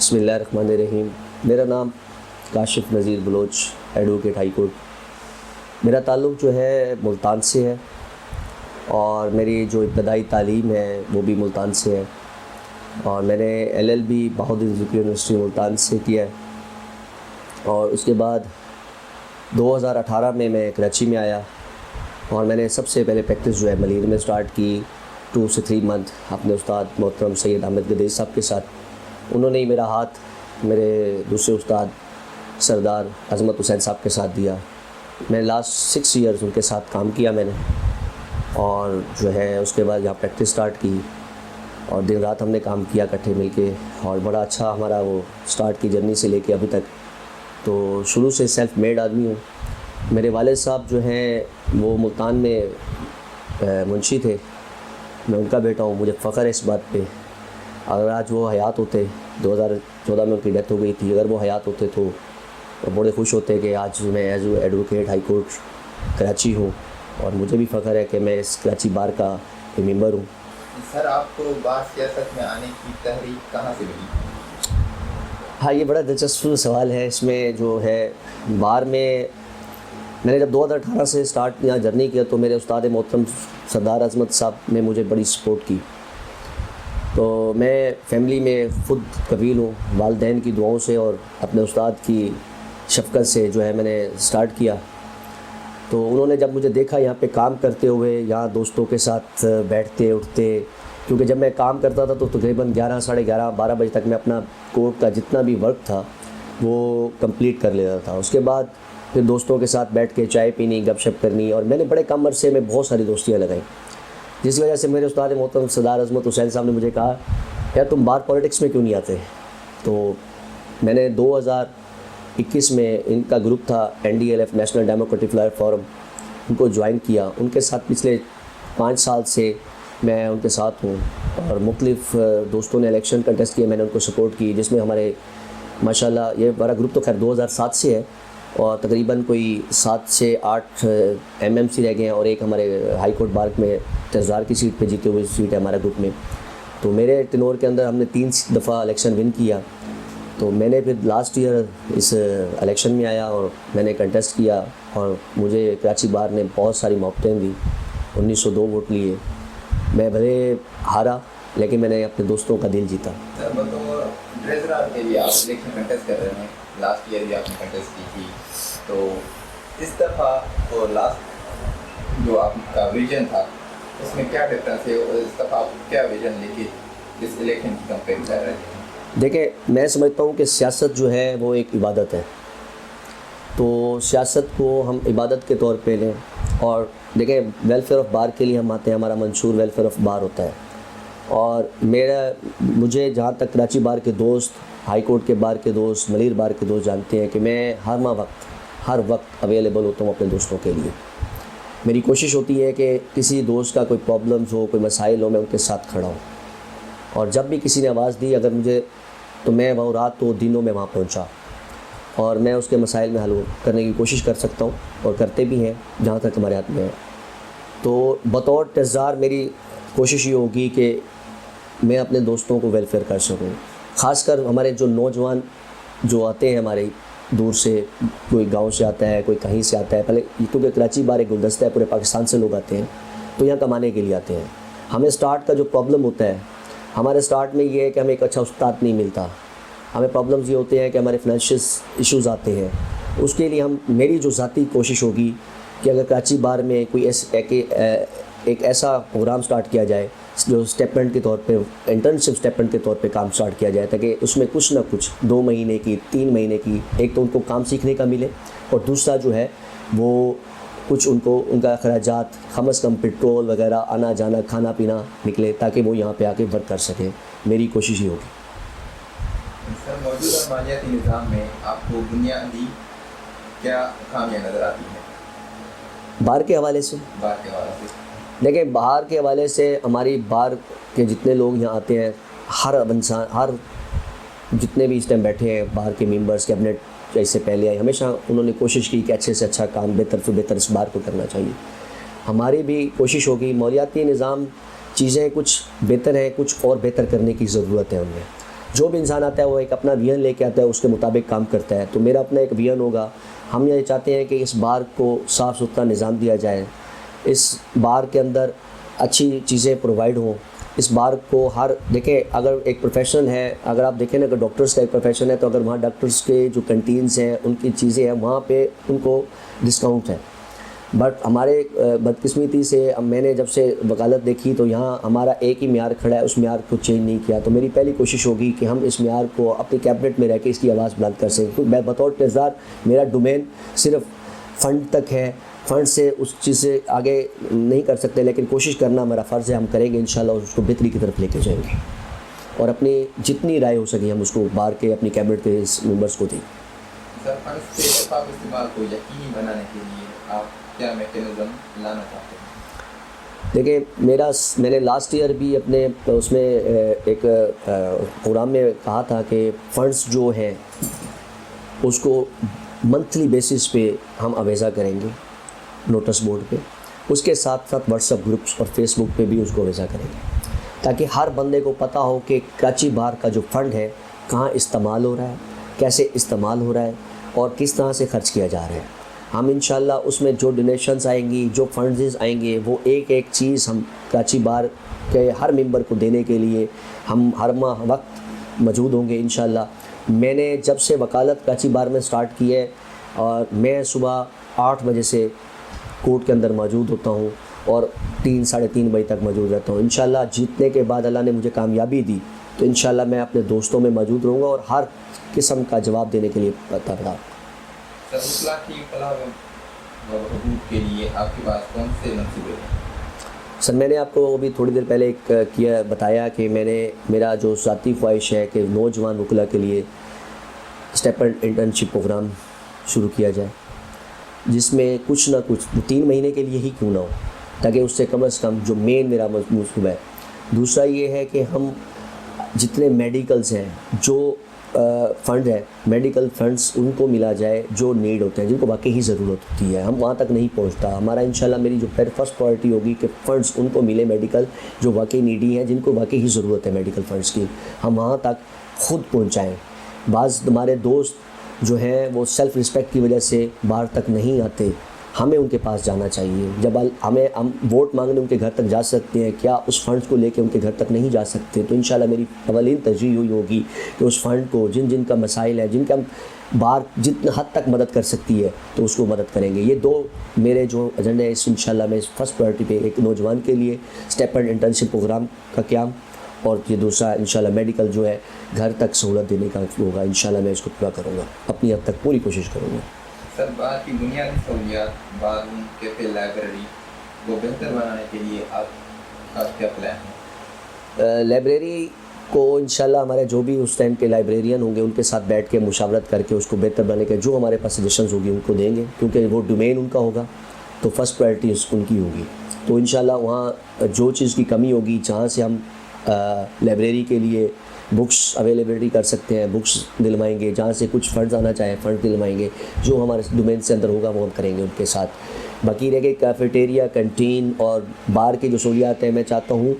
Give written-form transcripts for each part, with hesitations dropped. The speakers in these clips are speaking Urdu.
بسم اللہ الرحمن الرحیم۔ میرا نام Kashif Nazir Baloch, advocate high court. میرا تعلق جو ہے ملتان سے ہے اور میری جو ابتدائی تعلیم ہے وہ بھی ملتان سے ہے، اور میں نے LLB بہاؤالدین ذکری یونیورسٹی ملتان سے کیا ہے، اور اس کے بعد 2018 میں کراچی میں آیا اور میں نے سب سے پہلے پریکٹس جو ہے ملیر میں سٹارٹ کی 2 سے 3 منتھ اپنے استاد محترم سید احمد گدیز صاحب کے ساتھ۔ انہوں نے ہی میرا ہاتھ میرے دوسرے استاد سردار عظمت حسین صاحب کے ساتھ دیا۔ میں لاسٹ 6 ایئرز ان کے ساتھ کام کیا میں نے، اور جو ہے اس کے بعد یہاں پریکٹس سٹارٹ کی اور دن رات ہم نے کام کیا اکٹھے مل کے، اور بڑا اچھا ہمارا وہ سٹارٹ کی جرنی سے لے کے ابھی تک۔ تو شروع سے سیلف میڈ آدمی ہوں۔ میرے والد صاحب جو ہیں وہ ملتان میں منشی تھے، میں ان کا بیٹا ہوں، مجھے فخر ہے اس بات پہ۔ اگر آج وہ حیات ہوتے، 2014 میں ان کی ڈیتھ ہو گئی تھی، اگر وہ حیات ہوتے تو بڑے خوش ہوتے کہ آج میں as advocate high court Karachi ہوں، اور مجھے بھی فخر ہے کہ میں اس کراچی بار کا ممبر ہوں۔ سر، آپ کو بار سیاست میں آنے کی تحریک کہاں سے ملی؟ ہاں، یہ بڑا دلچسپ سوال ہے۔ اس میں جو ہے بار میں نے جب 2018 سے سٹارٹ یہاں جرنی کیا تو میرے استاد محترم سردار عظمت صاحب نے مجھے بڑی سپورٹ کی۔ تو میں فیملی میں خود قبیل ہوں، والدین کی دعاؤں سے اور اپنے استاد کی شفقت سے جو ہے میں نے سٹارٹ کیا۔ تو انہوں نے جب مجھے دیکھا یہاں پہ کام کرتے ہوئے، یہاں دوستوں کے ساتھ بیٹھتے اٹھتے، کیونکہ جب میں کام کرتا تھا تو تقریباً 11 ساڑھے 11 12 بجے تک میں اپنا کورٹ کا جتنا بھی ورک تھا وہ کمپلیٹ کر لیتا تھا۔ اس کے بعد پھر دوستوں کے ساتھ بیٹھ کے چائے پینی، گپ شپ کرنی، اور میں نے بڑے کم عرصے میں بہت ساری دوستیاں لگائیں، جس وجہ سے میرے استاد محترم سردار عظمت حسین صاحب نے مجھے کہا یار تم بار پالیٹکس میں کیوں نہیں آتے؟ تو میں نے 2021 میں ان کا گروپ تھا NDLF national democratic lawyer forum, ان کو جوائن کیا۔ ان کے ساتھ پچھلے 5 سال سے میں ان کے ساتھ ہوں، اور مختلف دوستوں نے الیکشن کنٹیسٹ کیے، میں نے ان کو سپورٹ کی، جس میں ہمارے ماشاءاللہ یہ ہمارا گروپ تو خیر 2007 سے ہے، اور تقریباً کوئی 7 سے 8 MMC رہ گئے ہیں، اور ایک ہمارے ہائی کورٹ بار میں تزار کی سیٹ پہ جیتے ہوئے سیٹ ہے ہمارا گروپ میں۔ تو میرے ٹینور کے اندر ہم نے 3 دفعہ الیکشن ون کیا۔ تو میں نے پھر لاسٹ ایئر اس الیکشن میں آیا اور میں نے کنٹیسٹ کیا، اور مجھے کراچی بار نے بہت ساری موقعیں دی، 1902 ووٹ لیے۔ میں بھلے ہارا لیکن میں نے اپنے دوستوں کا دل جیتا۔ سر، بطور ٹریزرر کے بھی آپ الیکشن کنٹیسٹ کر رہے ہیں، لاسٹ ایئر بھی آپ نے کنٹیسٹ کی تھی، تو اس دفعہ اور لاسٹ جو آپ کا ویژن تھا اس میں کیا ڈفرینس ہے، اور اس دفعہ آپ کیا ویژن لے کے اس الیکشن کی کمپین کر رہے ہیں؟ دیکھیں، میں سمجھتا ہوں کہ سیاست جو ہے وہ ایک عبادت ہے، تو سیاست کو ہم عبادت کے طور پہ لیں، اور دیکھیں ویلفیئر آف بار کے لیے ہم آتے ہیں، ہمارا منشور ویلفیئر آف بار ہوتا ہے، اور مجھے جہاں تک کراچی بار کے دوست، ہائی کورٹ کے بار کے دوست، ملیر بار کے دوست جانتے ہیں کہ میں ہر وقت اویلیبل ہوتا ہوں اپنے دوستوں کے لیے۔ میری کوشش ہوتی ہے کہ کسی دوست کا کوئی پرابلمز ہو، کوئی مسائل ہو، میں ان کے ساتھ کھڑا ہوں، اور جب بھی کسی نے آواز دی اگر مجھے، تو میں وہ رات و دنوں میں وہاں پہنچا، اور میں اس کے مسائل میں حل کرنے کی کوشش کر سکتا ہوں، اور کرتے بھی ہیں جہاں تک ہمارے ہاتھ میں ہے۔ تو بطور ٹزار میری کوشش یہ ہوگی کہ میں اپنے دوستوں کو ویلفیئر کر سکوں، خاص کر ہمارے جو نوجوان جو آتے ہیں ہمارے دور سے، کوئی گاؤں سے آتا ہے، کوئی کہیں سے آتا ہے، پہلے کیونکہ کراچی بار ایک گلدستہ ہے، پورے پاکستان سے لوگ آتے ہیں، تو یہاں کمانے کے لیے آتے ہیں۔ ہمیں سٹارٹ کا جو پرابلم ہوتا ہے، ہمارے سٹارٹ میں یہ ہے کہ ہمیں ایک اچھا استاد نہیں ملتا، ہمیں پرابلمز یہ ہوتے ہیں کہ ہمارے فائنینشیل ایشوز آتے ہیں۔ اس کے لیے میری جو ذاتی کوشش ہوگی کہ اگر کراچی بار میں کوئی ایک ایسا پروگرام سٹارٹ کیا جائے جو اسٹیپنڈ کے طور پہ، انٹرنشپ اسٹیپنڈ کے طور پہ کام سٹارٹ کیا جائے، تاکہ اس میں کچھ نہ کچھ 2 مہینے کی 3 مہینے کی، ایک تو ان کو کام سیکھنے کا ملے، اور دوسرا جو ہے وہ کچھ ان کا اخراجات کم از کم پیٹرول وغیرہ، آنا جانا کھانا پینا نکلے، تاکہ وہ یہاں پہ آ کے ورک کر سکیں۔ میری کوشش یہ ہوگی۔ سر، موجودہ مالیاتی نظام میں آپ کو بنیادی کیا خامیاں نظر آتی ہیں بار کے حوالے سے؟ بار کے حوالے سے دیکھیں، باہر کے حوالے سے ہماری بار کے جتنے لوگ یہاں آتے ہیں، ہر جتنے بھی اس ٹائم بیٹھے ہیں باہر کے ممبرس، کیبنٹ اس سے پہلے آئے، ہمیشہ انہوں نے کوشش کی کہ اچھے سے اچھا کام، بہتر سے بہتر اس بار کو کرنا چاہیے۔ ہماری بھی کوشش ہوگی، مالیاتی نظام چیزیں کچھ بہتر ہیں، کچھ اور بہتر کرنے کی ضرورت ہے ان میں۔ جو بھی انسان آتا ہے وہ ایک اپنا ویژن لے کے آتا ہے, اس کے مطابق کام کرتا ہے. تو میرا اپنا ایک ویژن ہوگا. ہم یہ چاہتے ہیں کہ اس بار کو صاف ستھرا نظام دیا جائے, اس بار کے اندر اچھی چیزیں پرووائڈ ہوں. اس بار کو دیکھیں اگر ایک پروفیشن ہے, اگر آپ دیکھیں نا کہ ڈاکٹرز کا ایک پروفیشن ہے, تو اگر وہاں ڈاکٹرز کے جو کنٹینز ہیں ان کی چیزیں ہیں وہاں پہ ان کو ڈسکاؤنٹ ہے. بٹ ہمارے بدقسمتی سے میں نے جب سے وکالت دیکھی تو یہاں ہمارا ایک ہی معیار کھڑا ہے, اس معیار کو چینج نہیں کیا. تو میری پہلی کوشش ہوگی کہ ہم اس معیار کو اپنی کیبنٹ میں رہ کے اس کی آواز بلند کر سکیں. کیونکہ میں بطور ٹریزرر میرا ڈومین صرف فنڈ تک ہے, فنڈ سے اس چیز سے آگے نہیں کر سکتے, لیکن کوشش کرنا ہمارا فرض ہے. ہم کریں گے انشاءاللہ, اس کو بہتری کی طرف لے کے جائیں گے اور اپنی جتنی رائے ہو سکے ہم اس کو بار کے اپنی کیبنٹ کے ممبرس کو دیں. سر فنڈ کے شفاف استعمال کو یقینی بنانے کے لیے آپ کیا میکینزم لانا چاہتے ہیں؟ دیکھیں میں نے لاسٹ ایئر بھی اپنے اس میں ایک پروگرام میں کہا تھا کہ فنڈس جو ہیں اس کو منتھلی بیسس پہ ہم اویزا کریں گے نوٹس بورڈ پہ. اس کے ساتھ ساتھ واٹس ایپ گروپس اور فیس بک پہ بھی اس کو اویزا کریں گے, تاکہ ہر بندے کو پتہ ہو کہ کراچی بار کا جو فنڈ ہے کہاں استعمال ہو رہا ہے, کیسے استعمال ہو رہا ہے اور کس طرح سے خرچ کیا جا رہا ہے. ہم انشاءاللہ اس میں جو ڈونیشنز آئیں گی, جو فنڈز آئیں گے, وہ ایک ایک چیز ہم کراچی بار کے ہر ممبر کو دینے کے لیے ہم ہر ماہ وقت موجود ہوں گے انشاءاللہ. میں نے جب سے وکالت کراچی بار میں سٹارٹ کی ہے, اور میں صبح 8 بجے سے کورٹ کے اندر موجود ہوتا ہوں اور 3-3:30 بجے تک موجود رہتا ہوں. انشاءاللہ جیتنے کے بعد اللہ نے مجھے کامیابی دی تو انشاءاللہ میں اپنے دوستوں میں موجود رہوں گا اور ہر قسم کا جواب دینے کے لیے تیار. سر اصلاح کی فلاح و حقوق کے لیے آپ کے پاس کون سے منصوبے ہیں؟ سر میں نے آپ کو ابھی تھوڑی دیر پہلے بتایا کہ میرا جو ذاتی خواہش ہے کہ نوجوان وکلا کے لیے اسٹیپنڈ انٹرنشپ پروگرام شروع کیا جائے, جس میں کچھ نہ کچھ 3 مہینے کے لیے ہی کیوں نہ ہو, تاکہ اس سے کم از کم جو مین میرا منصوبہ ہے. دوسرا یہ ہے کہ ہم جتنے میڈیکلز ہیں, جو فنڈ ہے میڈیکل فنڈز, ان کو ملا جائے جو نیڈ ہوتے ہیں, جن کو واقعی ضرورت ہوتی ہے. ہم وہاں تک نہیں پہنچتا. ہمارا انشاءاللہ میری جو فرسٹ پرائرٹی ہوگی کہ فنڈز ان کو ملے میڈیکل جو واقعی نیڈی ہیں, جن کو واقعی ضرورت ہے میڈیکل فنڈز کی, ہم وہاں تک خود پہنچائیں. بعض ہمارے دوست جو ہیں وہ سیلف رسپیکٹ کی وجہ سے باہر تک نہیں آتے, ہمیں ان کے پاس جانا چاہیے. جب ہم ووٹ مانگنے ان کے گھر تک جا سکتے ہیں, کیا اس فنڈ کو لے کے ان کے گھر تک نہیں جا سکتے؟ تو انشاءاللہ میری اولین ترجیح ہوئی ہوگی کہ اس فنڈ کو جن کا مسائل ہے, جن کا باہر جتنا حد تک مدد کر سکتی ہے تو اس کو مدد کریں گے. یہ 2 میرے جو ایجنڈے ہیں, اس انشاءاللہ میں فرسٹ پرائرٹی پہ ایک نوجوان کے لیے اسٹیپنڈ انٹرنشپ پروگرام کا قیام, اور یہ دوسرا انشاءاللہ میڈیکل جو ہے گھر تک سہولت دینے کا ہوگا. انشاءاللہ میں اس کو پورا کروں گا, اپنی حد تک پوری کوشش کروں گا. سر بار کی بنیادی سہولیات, بار روم, کیفے, لائبریری کو بہتر بنانے کے لیے آپ کیا پلان ہے؟ لائبریری کو انشاءاللہ ہمارے جو بھی اس ٹائم کے لائبریرین ہوں گے ان کے ساتھ بیٹھ کے مشاورت کر کے اس کو بہتر بنانے کے جو ہمارے پاس سجیشنز ہوگی ان کو دیں گے, کیونکہ وہ ڈومین ان کا ہوگا تو فرسٹ پرائرٹی ان کی ہوگی. تو انشاءاللہ وہاں جو چیز کی کمی ہوگی, جہاں سے ہم لائبریری کے لیے بکس اویلیبلٹی کر سکتے ہیں, بکس دلوائیں گے. جہاں سے کچھ فنڈز آنا چاہیں فنڈ دلوائیں گے. جو ہمارے ڈومین سے اندر ہوگا وہ ہم کریں گے ان کے ساتھ. باقی رہ گئے کیفیٹیریا, کنٹین اور بار کی جو سہولیات ہیں, میں چاہتا ہوں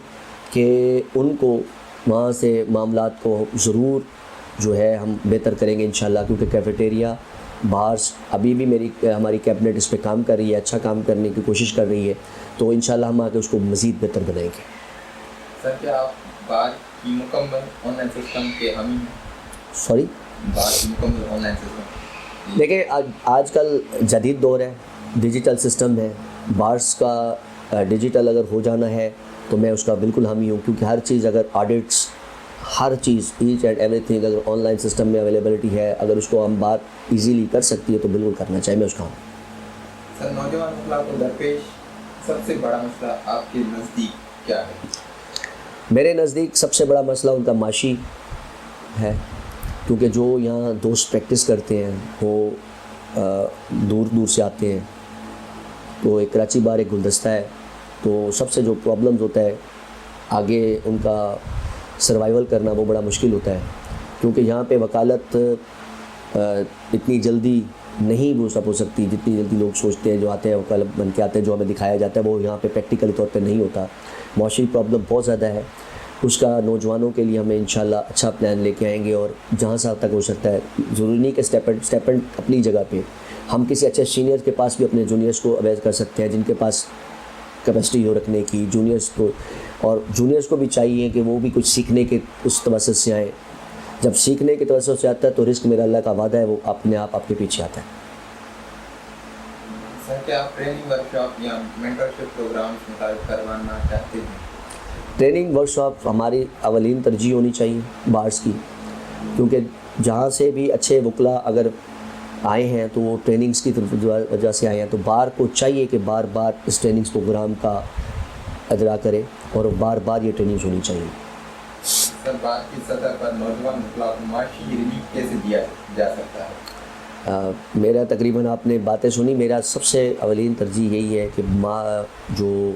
کہ ان کو وہاں سے معاملات کو ضرور جو ہے ہم بہتر کریں گے انشاءاللہ, کیونکہ کیفیٹیریا باہر ابھی بھی ہماری کیبنٹ اس پہ کام کر رہی ہے, اچھا کام کرنے کی کوشش کر رہی ہے. تو انشاءاللہ ہم آگے اس کو مزید بہتر بنائیں گے. سر کیا آپ بار کی مکمل آن لائن سسٹم کے حامی ہیں؟ سوری, بار کی مکمل آن لائن سسٹم؟ دیکھیں آج کل جدید دور ہے, ڈیجیٹل سسٹم ہے. بارس کا ڈیجیٹل اگر ہو جانا ہے تو میں اس کا بالکل حامی ہوں, کیونکہ ہر چیز اگر آڈٹس, ہر چیز ایچ اینڈ ایوری تھنگ اگر آن لائن سسٹم میں اویلیبلٹی ہے, اگر اس کو ہم بار ایزیلی کر سکتی ہے تو بالکل کرنا چاہیے, میں اس کا ہوں. سر نوجوان وکلا کو درپیش سب سے بڑا مسئلہ آپ کے نزدیک کیا ہے؟ میرے نزدیک سب سے بڑا مسئلہ ان کا معاشی ہے, کیونکہ جو یہاں دوست پریکٹس کرتے ہیں وہ دور دور سے آتے ہیں. تو ایک کراچی بار ایک گلدستہ ہے, تو سب سے جو پرابلمز ہوتا ہے آگے ان کا سروائیول کرنا وہ بڑا مشکل ہوتا ہے, کیونکہ یہاں پہ وکالت اتنی جلدی نہیں وہ سب ہو سکتی جتنی جلدی لوگ سوچتے ہیں. جو آتے ہیں وکالت بن کے آتے ہیں, جو ہمیں دکھایا جاتا ہے وہ یہاں پہ پریکٹیکل طور پہ نہیں ہوتا. معاشی پرابلم بہت زیادہ ہے. اس کا نوجوانوں کے لیے ہمیں انشاءاللہ اچھا پلان لے کے آئیں گے، اور جہاں سے تک ہو سکتا ہے ضروری نہیں کہ اسٹیپنڈ اپنی جگہ پہ، ہم کسی اچھے سینئر کے پاس بھی اپنے جونیئرس کو اویئر کر سکتے ہیں جن کے پاس کیپیسٹی ہو رکھنے کی، جونیئرس کو، اور جونیئرس کو بھی چاہیے کہ وہ بھی کچھ سیکھنے کے اس توسط سے آئیں. جب سیکھنے کے توسط سے آتا ہے تو رزق میرا اللہ کا وعدہ ہے، وہ اپنے آپ کے پیچھے آتا ہے. سر کیا آپ ٹریننگ ورکشاپ یا مینٹرشپ پروگرامس متعارف کروانا چاہتے ہیں؟ ٹریننگ ورکشاپ ہماری اولین ترجیح ہونی چاہیے بارس کی، کیونکہ جہاں سے بھی اچھے وکلا اگر آئے ہیں تو وہ ٹریننگز کی وجہ سے آئے ہیں، تو بار کو چاہیے کہ بار بار اس ٹریننگز پروگرام کا اجرا کرے اور بار بار یہ ٹریننگز ہونی چاہیے. سر بات کی سطح پر نوجوان وکلا کو معاشی ریلیف کیسے دیا جا سکتا ہے؟ میرا تقریباً آپ نے باتیں سنی، میرا سب سے اولین ترجیح یہی ہے کہ جو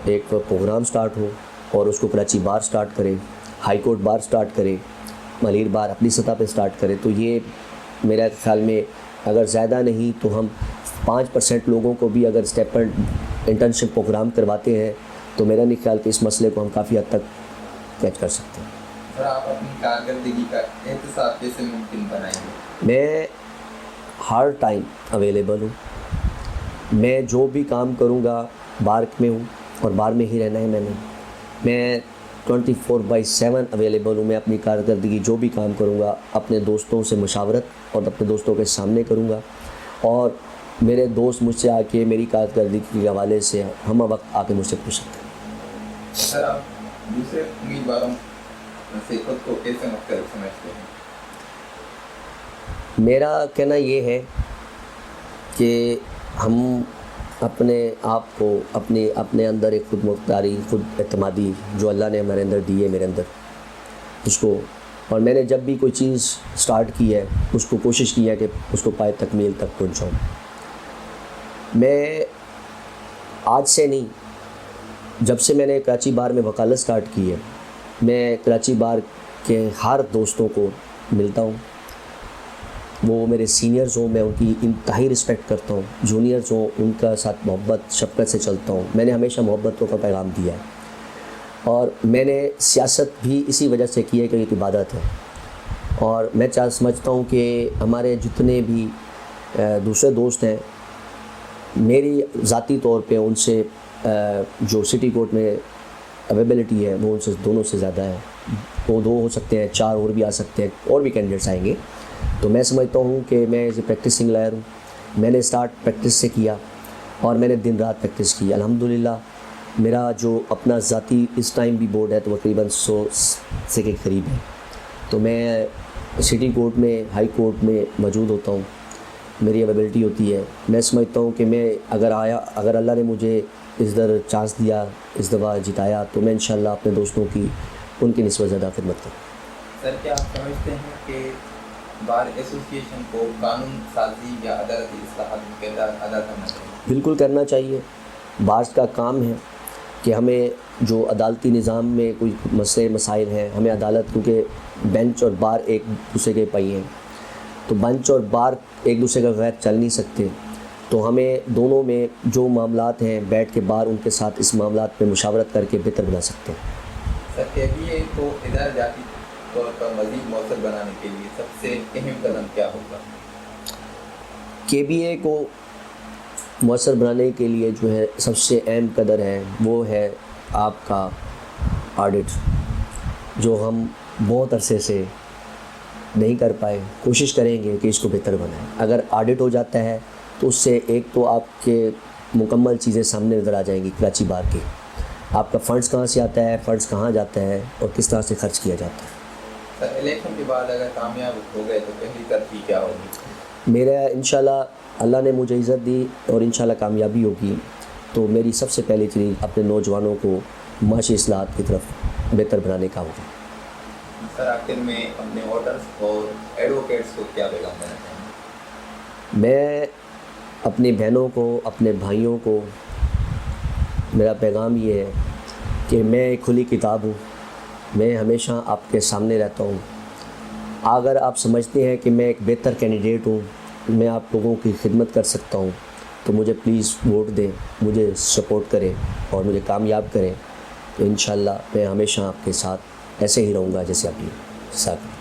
ایک پروگرام سٹارٹ ہو اور اس کو کراچی بار سٹارٹ کرے، ہائی کورٹ بار سٹارٹ کرے، ملیر بار اپنی سطح پہ سٹارٹ کرے. تو یہ میرا خیال میں اگر زیادہ نہیں تو ہم 5% لوگوں کو بھی اگر اسٹیپنڈ انٹرنشپ پروگرام کرواتے ہیں تو میرا نہیں خیال کہ اس مسئلے کو ہم کافی حد تک کیچ کر سکتے ہیں. سر آپ اپنی کارکردگی کا احتساب کیسے ممکن بنائیں گے؟ میں ہر ٹائم اویلیبل ہوں. میں جو بھی کام کروں گا بار میں ہوں اور بار میں ہی رہنا ہے. میں 24/7 اویلیبل ہوں. میں اپنی کارکردگی جو بھی کام کروں گا اپنے دوستوں سے مشاورت اور اپنے دوستوں کے سامنے کروں گا، اور میرے دوست مجھ سے آ کے میری کارکردگی کے حوالے سے ہم وقت آ کے مجھ سے پوچھ سکتے ہیں. سر آپ دوسرے امیدواروں سے خود کو کیسے مختلف سمجھتے ہیں؟ میرا کہنا یہ ہے کہ ہم اپنے آپ کو اپنے اندر ایک خود مختاری، خود اعتمادی جو اللہ نے ہمارے اندر دی ہے، میرے اندر اس کو، اور میں نے جب بھی کوئی چیز سٹارٹ کی ہے اس کو کوشش کی ہے کہ اس کو پائے تکمیل تک پہنچاؤں. میں آج سے نہیں، جب سے میں نے کراچی بار میں وکالت سٹارٹ کی ہے، میں کراچی بار کے ہر دوستوں کو ملتا ہوں. وہ میرے سینئرز ہوں، میں ان کی انتہائی رسپیکٹ کرتا ہوں. جونیئرز ہوں، ان کا ساتھ محبت شفقت سے چلتا ہوں. میں نے ہمیشہ محبتوں کا پیغام دیا ہے، اور میں نے سیاست بھی اسی وجہ سے کی ہے کہ ایک عبادت ہے. اور میں سمجھتا ہوں کہ ہمارے جتنے بھی دوسرے دوست ہیں، میری ذاتی طور پہ ان سے جو سٹی کورٹ میں اویلیبلٹی ہے وہ ان سے دونوں سے زیادہ ہے. وہ 2 ہو سکتے ہیں، 4 اور بھی آ سکتے ہیں، اور بھی کینڈیڈیٹس آئیں گے. تو میں سمجھتا ہوں کہ میں ایز اے پریکٹسنگ لائر ہوں. میں نے اسٹارٹ پریکٹس سے کیا اور میں نے دن رات پریکٹس کی. الحمدللہ میرا جو اپنا ذاتی اس ٹائم بھی بورڈ ہے تو تقریباً 100 سے کے قریب ہے. تو میں سٹی کورٹ میں، ہائی کورٹ میں موجود ہوتا ہوں، میری اویلیبلٹی ہوتی ہے. میں سمجھتا ہوں کہ میں اگر اللہ نے مجھے اس در چانس دیا، اس دفعہ جتایا، تو میں انشاءاللہ اپنے دوستوں کی ان کی نسبت زیادہ خدمت کروں. سر کیا آپ سمجھتے ہیں کہ بار ایسوسی ایشن کو قانون سازی یا عدالتی اصلاحات میں کردار ادا کرنا چاہیے؟ بالکل کرنا چاہیے. بارس کا کام ہے کہ ہمیں جو عدالتی نظام میں کوئی مسائل ہیں، ہمیں عدالت، کیونکہ بینچ اور بار ایک دوسرے کے پہیے ہیں، تو بینچ اور بار ایک دوسرے کا غیر چل نہیں سکتے. تو ہمیں دونوں میں جو معاملات ہیں بیٹھ کے بار ان کے ساتھ اس معاملات پہ مشاورت کر کے بہتر بنا سکتے ہیں. سر KBA کو ادارہ جاتی طور پر مزید مؤثر بنانے کے لیے سب سے اہم قدم کیا ہوگا؟ KBA کو مؤثر بنانے کے لیے جو ہے سب سے اہم قدر ہے وہ ہے آپ کا آڈٹ، جو ہم بہت عرصے سے نہیں کر پائے. کوشش کریں گے کہ اس کو بہتر بنائیں. اگر آڈٹ ہو جاتا ہے تو اس سے ایک تو آپ کے مکمل چیزیں سامنے نظر آ جائیں گی کراچی بار کی. آپ کا فنڈز کہاں سے آتا ہے، فنڈز کہاں جاتا ہے اور کس طرح سے خرچ کیا جاتا ہے. سر الیکشن کے بعد اگر کامیاب ہو گئے تو پہلی ترجیح کیا ہوگی؟ میرا انشاءاللہ اللہ نے مجھے عزت دی اور انشاءاللہ کامیابی ہوگی تو میری سب سے پہلی چیز اپنے نوجوانوں کو معاشی اصلاحات کی طرف بہتر بنانے کا ہوگا. سر آخر میں اپنے ووٹرز اور ایڈوکیٹس کو کیا پیغام دینا چاہیں گے؟ میں اپنی بہنوں کو، اپنے بھائیوں کو میرا پیغام یہ ہے کہ میں ایک کھلی کتاب ہوں. میں ہمیشہ آپ کے سامنے رہتا ہوں. اگر آپ سمجھتے ہیں کہ میں ایک بہتر کینڈیڈیٹ ہوں، میں آپ لوگوں کی خدمت کر سکتا ہوں، تو مجھے پلیز ووٹ دیں، مجھے سپورٹ کریں اور مجھے کامیاب کریں. تو انشاءاللہ میں ہمیشہ آپ کے ساتھ ایسے ہی رہوں گا جیسے ابھی ساتھ.